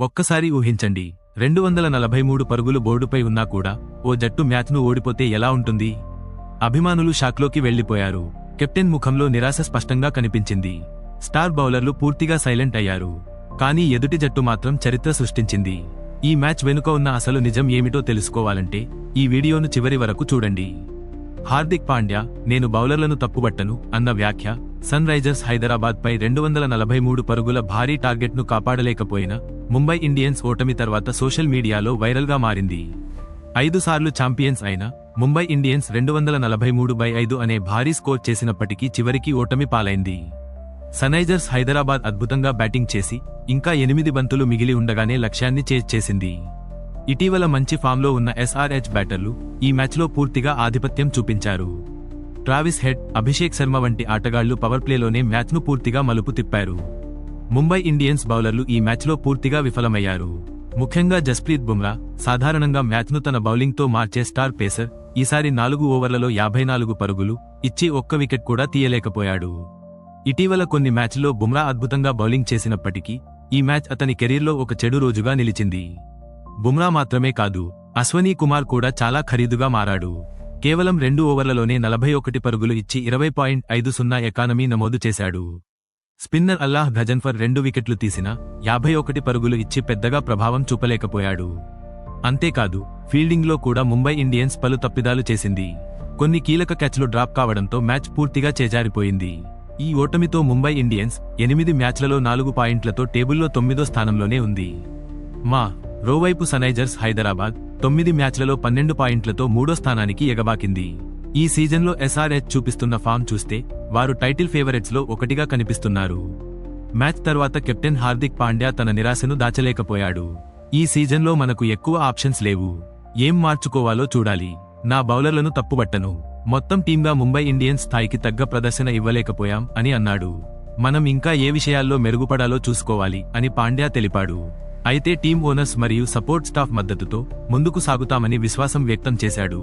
ఒక్కసారి ఊహించండి, 243 పరుగులు బోర్డుపై ఉన్నా కూడా ఓ జట్టు మ్యాచ్ను ఓడిపోతే ఎలా ఉంటుంది? అభిమానులు షాక్లోకి వెళ్లిపోయారు. కెప్టెన్ ముఖంలో నిరాశ స్పష్టంగా కనిపించింది. స్టార్ బౌలర్లు పూర్తిగా సైలెంట్ అయ్యారు. కానీ ఎదుటి జట్టు మాత్రం చరిత్ర సృష్టించింది. ఈ మ్యాచ్ వెనుక ఉన్న అసలు నిజం ఏమిటో తెలుసుకోవాలంటే ఈ వీడియోను చివరి వరకు చూడండి. హార్దిక్ పాండ్యా, నేను బౌలర్లను తప్పుబట్టను అన్న వ్యాఖ్య సన్ రైజర్స్ హైదరాబాద్పై 243 పరుగుల భారీ టార్గెట్ను కాపాడలేకపోయిన ముంబై ఇండియన్స్ ఓటమి తర్వాత సోషల్ మీడియాలో వైరల్గా మారింది. 5 సార్లు ఛాంపియన్స్ అయిన ముంబై ఇండియన్స్ 243/5 అనే భారీ స్కోర్ చేసినప్పటికీ చివరికి ఓటమి పాలైంది. సన్రైజర్స్ హైదరాబాద్ అద్భుతంగా బ్యాటింగ్ చేసి ఇంకా 8 బంతులు మిగిలి ఉండగానే లక్ష్యాన్ని చేసింది. ఇటీవల మంచి ఫామ్లో ఉన్న ఎస్ఆర్హెచ్ బ్యాటర్లు ఈ మ్యాచ్లో పూర్తిగా ఆధిపత్యం చూపించారు. ట్రావిస్ హెడ్, అభిషేక్ శర్మ వంటి ఆటగాళ్లు పవర్ ప్లేలోనే మ్యాచ్ను పూర్తిగా మలుపు తిప్పారు. ముంబై ఇండియన్స్ బౌలర్లు ఈ మ్యాచ్లో పూర్తిగా విఫలమయ్యారు. ముఖ్యంగా జస్ప్రీత్ బుమ్రా, సాధారణంగా మ్యాచ్ను తన బౌలింగ్తో మార్చే స్టార్ పేసర్, ఈసారి 4 ఓవర్లలో 54 పరుగులు ఇచ్చి ఒక్క వికెట్ కూడా తీయలేకపోయాడు. ఇటీవల కొన్ని మ్యాచ్ల్లో బుమ్రా అద్భుతంగా బౌలింగ్ చేసినప్పటికీ ఈ మ్యాచ్ అతని కెరీర్లో ఒక చెడు రోజుగా నిలిచింది. బుమ్రా మాత్రమే కాదు, అశ్వనీ కుమార్ కూడా చాలా ఖరీదుగా మారాడు. కేవలం 2 ఓవర్లలోనే 41 పరుగులు ఇచ్చి 20.50 ఎకానమీ నమోదు చేశాడు. స్పిన్నర్ అల్లాహ్ గజన్ఫర్ 2 వికెట్లు తీసినా 51 పరుగులు ఇచ్చి పెద్దగా ప్రభావం చూపలేకపోయాడు. అంతేకాదు, ఫీల్డింగ్లో కూడా ముంబై ఇండియన్స్ పలు తప్పిదాలు చేసింది. కొన్ని కీలక క్యాచ్లు డ్రాప్ కావడంతో మ్యాచ్ పూర్తిగా చేజారిపోయింది. ఈ ఓటమితో ముంబై ఇండియన్స్ 8 మ్యాచ్లలో 4 పాయింట్లతో టేబుల్లో 9వ స్థానంలోనే ఉంది. మరోవైపు సన్రైజర్స్ హైదరాబాద్ 9 మ్యాచ్లలో 12 పాయింట్లతో 3వ స్థానానికి ఎగబాకింది. ఈ సీజన్లో ఎస్ఆర్హెచ్ చూపిస్తున్న ఫామ్ చూస్తే వారు టైటిల్ ఫేవరెట్స్లో ఒకటిగా కనిపిస్తున్నారు. మ్యాచ్ తర్వాత కెప్టెన్ హార్దిక్ పాండ్యా తన నిరాశను దాచలేకపోయాడు. ఈ సీజన్లో మనకు ఎక్కువ ఆప్షన్స్ లేవు, ఏం మార్చుకోవాలో చూడాలి. నా బౌలర్లను తప్పుబట్టను, మొత్తం టీంగా ముంబై ఇండియన్స్ స్థాయికి తగ్గ ప్రదర్శన ఇవ్వలేకపోయాం అని అన్నాడు. మనం ఇంకా ఏ విషయాల్లో మెరుగుపడాలో చూసుకోవాలి అని పాండ్యా తెలిపాడు. అయితే టీం ఓనర్స్ మరియు సపోర్ట్ స్టాఫ్ మద్దతుతో ముందుకు సాగుతామని విశ్వాసం వ్యక్తం చేశాడు.